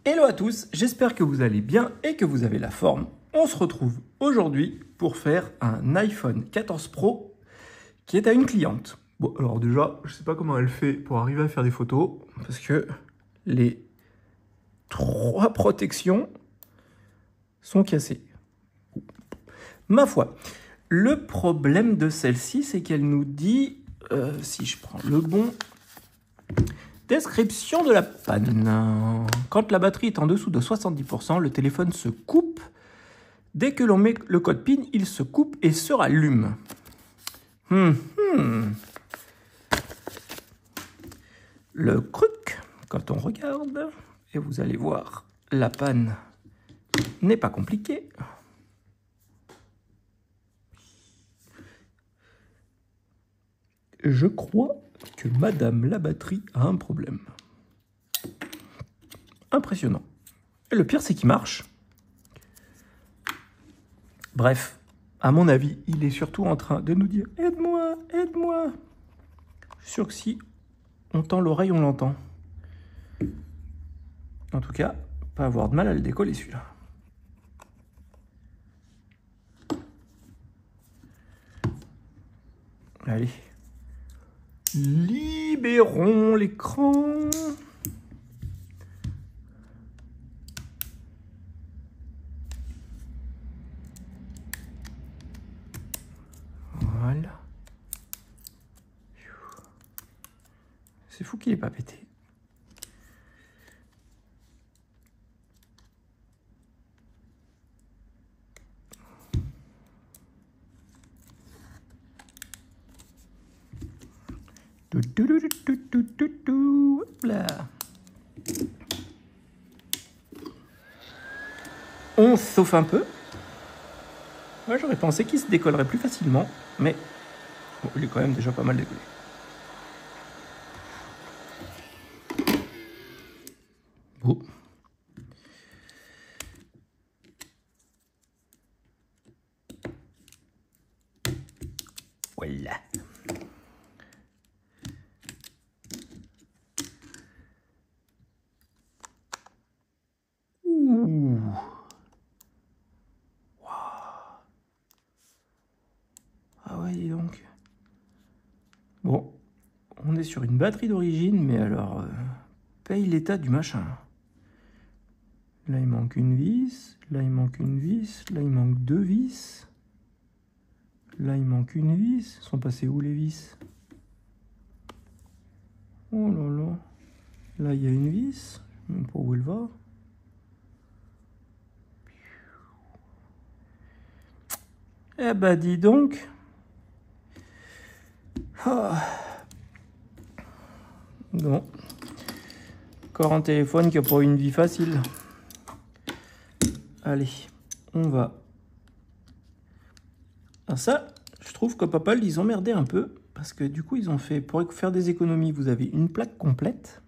Hello à tous, j'espère que vous allez bien et que vous avez la forme. On se retrouve aujourd'hui pour faire un iPhone 14 Pro qui est à une cliente. Bon, alors déjà, je sais pas comment elle fait pour arriver à faire des photos parce que les 3 protections sont cassées. Ma foi, le problème de celle-ci, c'est qu'elle nous dit, si je prends le bon... Description de la panne. Quand la batterie est en dessous de 70%, le téléphone se coupe. Dès que l'on met le code PIN, il se coupe et se rallume. Le truc, quand on regarde, et vous allez voir, la panne n'est pas compliquée. Je crois que Madame la batterie a un problème. Impressionnant. Et le pire, c'est qu'il marche. Bref, à mon avis, il est surtout en train de nous dire « Aide-moi, aide-moi ». Je suis sûr que si on tend l'oreille, on l'entend. En tout cas, pas avoir de mal à le décoller celui-là. Allez. Libérons l'écran. Voilà. C'est fou qu'il n'ait pas pété. Là. On sauve un peu. Moi, j'aurais pensé qu'il se décollerait plus facilement, mais bon, il est quand même déjà pas mal décollé. Bon. Voilà. Ouh. Wow. Ah ouais, dis donc. Bon, on est sur une batterie d'origine, mais alors, paye l'état du machin. Là, il manque une vis, là, il manque une vis, là, il manque 2 vis. Là, il manque une vis. Sont passées où les vis? Oh là là. Là, il y a une vis. Je ne sais même pas où elle va. Eh ben, dis donc. Ah. Bon. Encore un téléphone qui n'a pas une vie facile. Allez, on va... Alors ça, je trouve que Apple, ils ont merdé un peu. Parce que du coup, ils ont fait... Pour faire des économies, vous avez une plaque complète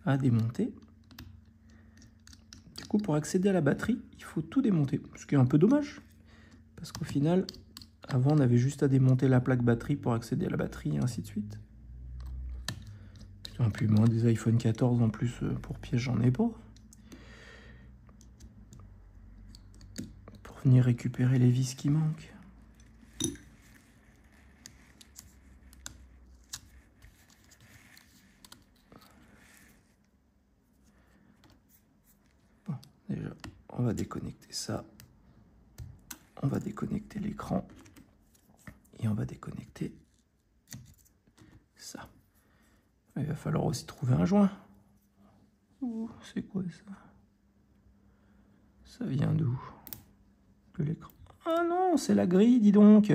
à démonter. Du coup, pour accéder à la batterie, il faut tout démonter. Ce qui est un peu dommage. Parce qu'au final, avant, on avait juste à démonter la plaque batterie pour accéder à la batterie et ainsi de suite. Putain, puis moi, des iPhone 14 en plus, pour piège, j'en ai pas. Pour venir récupérer les vis qui manquent. Bon, déjà, on va déconnecter ça. On va déconnecter l'écran. Et on va déconnecter ça. Il va falloir aussi trouver un joint. Oh, c'est quoi ça? Ça vient d'où? De l'écran. Ah non, c'est la grille, dis donc.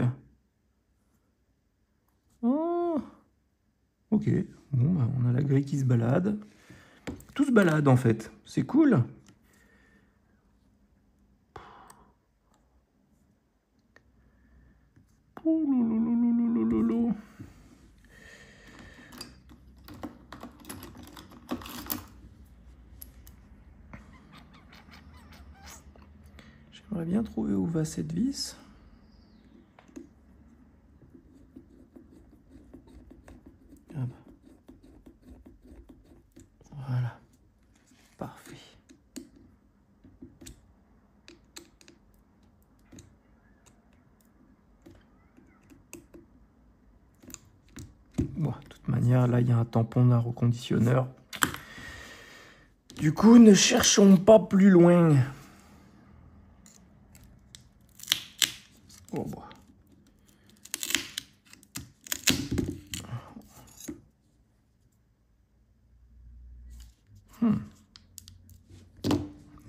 Oh. Ok, bon, bah, on a la grille qui se balade. Tout se balade en fait, c'est cool. J'aimerais bien trouver où va cette vis. Voilà. manière. Là, il y a un tampon d'un reconditionneur. Du coup, ne cherchons pas plus loin. Oh, bah.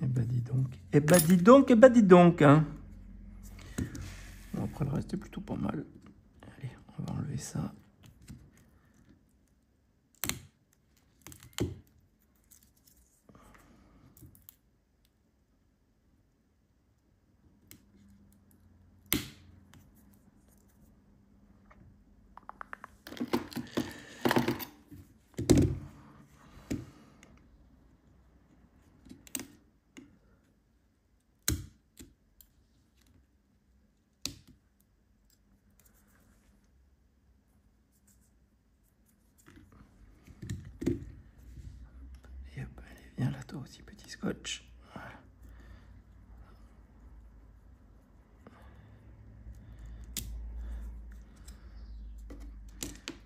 Eh ben dis donc. Eh ben dis donc, eh ben dis donc. Hein. Bon, après, le reste est plutôt pas mal. Allez, on va enlever ça. Et hop, allez, viens là, toi aussi, petit scotch. Voilà.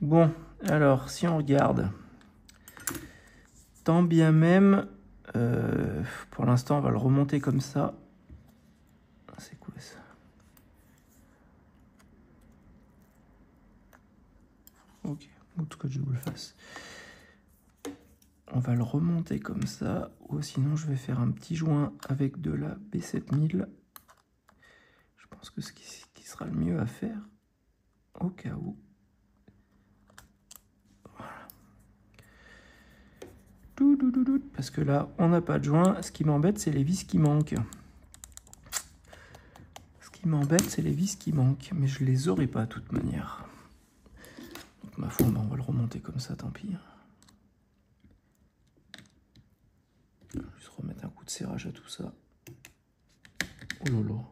Bon, alors, si on regarde, tant bien même, pour l'instant, on va le remonter comme ça. C'est quoi ça? Ok, autre scotch double face. On va le remonter comme ça, ou sinon je vais faire un petit joint avec de la B7000. Je pense que ce qui sera le mieux à faire, au cas où. Voilà. Parce que là, on n'a pas de joint. Ce qui m'embête, c'est les vis qui manquent. Ce qui m'embête, c'est les vis qui manquent. Mais je les aurai pas de toute manière. Donc ma foi, on va le remonter comme ça, tant pis. Je vais juste remettre un coup de serrage à tout ça. Oh là là.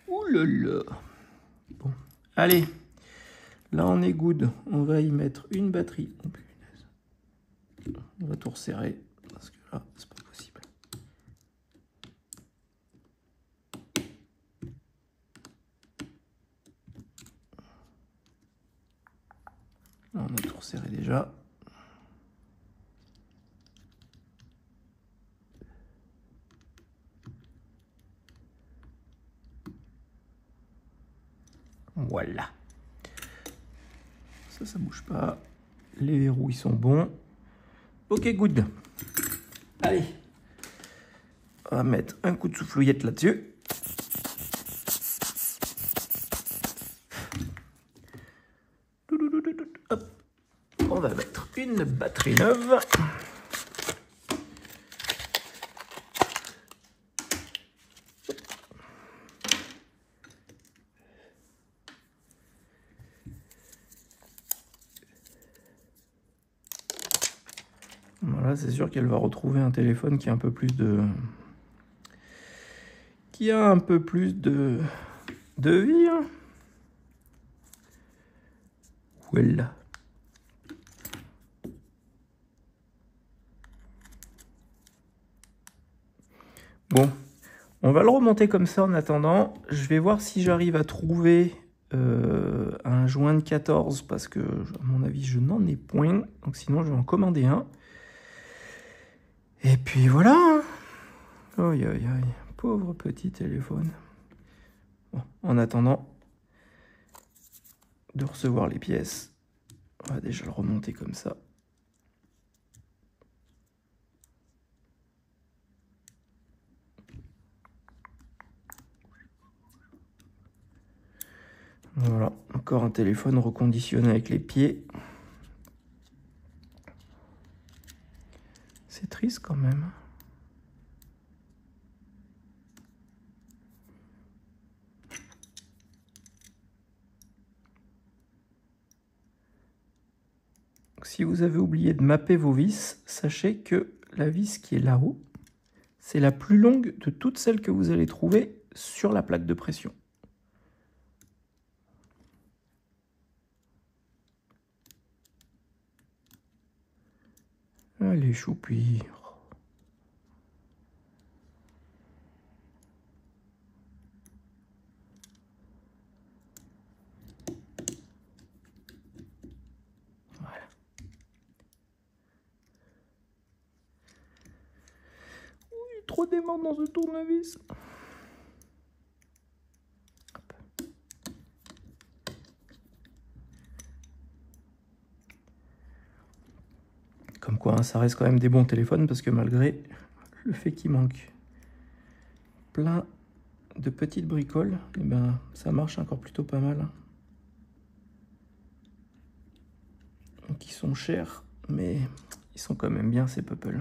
Oh là là. Bon, allez. Là, on est good. On va y mettre une batterie. Oh, punaise. On va tout resserrer. Parce que là, c'est pas possible. Là, on a tout resserré déjà. Voilà. Ça bouge pas. Les verrous, ils sont bons. Ok, good. Allez. On va mettre un coup de soufflouillette là-dessus. Hop. On va mettre une batterie neuve. Voilà, c'est sûr qu'elle va retrouver un téléphone qui a un peu plus de... vie. Hein. Voilà. Bon, on va le remonter comme ça en attendant. Je vais voir si j'arrive à trouver un joint de 14 parce que, à mon avis, je n'en ai point. Donc sinon, je vais en commander un. Et puis voilà. Aïe, aïe, aïe. Pauvre petit téléphone. Bon, en attendant de recevoir les pièces, on va déjà le remonter comme ça. Voilà, encore un téléphone reconditionné avec les pieds. C'est triste quand même. Si vous avez oublié de mapper vos vis, sachez que la vis qui est là-haut, c'est la plus longue de toutes celles que vous allez trouver sur la plaque de pression. Allez, choupi. trop d'aimants dans ce tournevis. Comme quoi, hein, ça reste quand même des bons téléphones parce que malgré le fait qu'il manque plein de petites bricoles, eh ben, ça marche encore plutôt pas mal. Donc ils sont chers, mais ils sont quand même bien ces Pupple.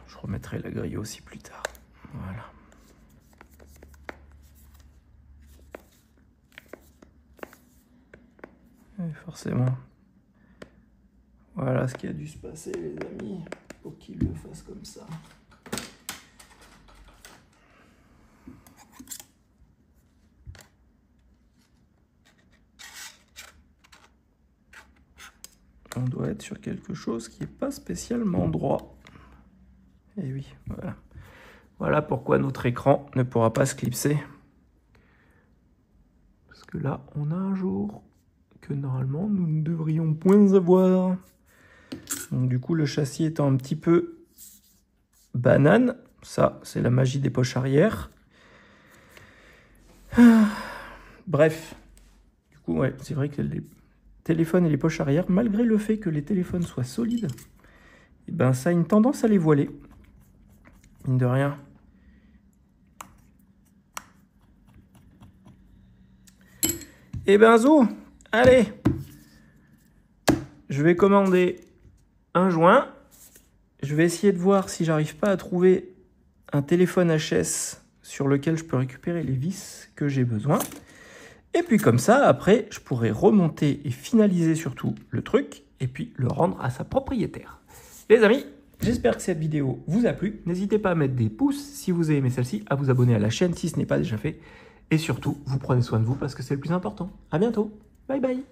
Je remettrai la grille aussi plus tard. Voilà. Et forcément, voilà ce qui a dû se passer, les amis, pour qu'il le fasse comme ça. On doit être sur quelque chose qui n'est pas spécialement droit. Et oui, voilà. Voilà pourquoi notre écran ne pourra pas se clipser. Parce que là, on a un jour que normalement, nous ne devrions point avoir. Donc du coup, le châssis étant un petit peu banane, ça, c'est la magie des poches arrière. Bref, du coup, ouais, c'est vrai que les téléphones et les poches arrière, malgré le fait que les téléphones soient solides, eh ben, ça a une tendance à les voiler. Mine de rien. Et ben zo, allez, je vais commander un joint. Je vais essayer de voir si j'arrive pas à trouver un téléphone HS sur lequel je peux récupérer les vis que j'ai besoin. Et puis comme ça, après, je pourrai remonter et finaliser surtout le truc et puis le rendre à sa propriétaire. Les amis, j'espère que cette vidéo vous a plu. N'hésitez pas à mettre des pouces si vous avez aimé celle-ci, à vous abonner à la chaîne si ce n'est pas déjà fait. Et surtout, vous prenez soin de vous parce que c'est le plus important. À bientôt. Bye bye.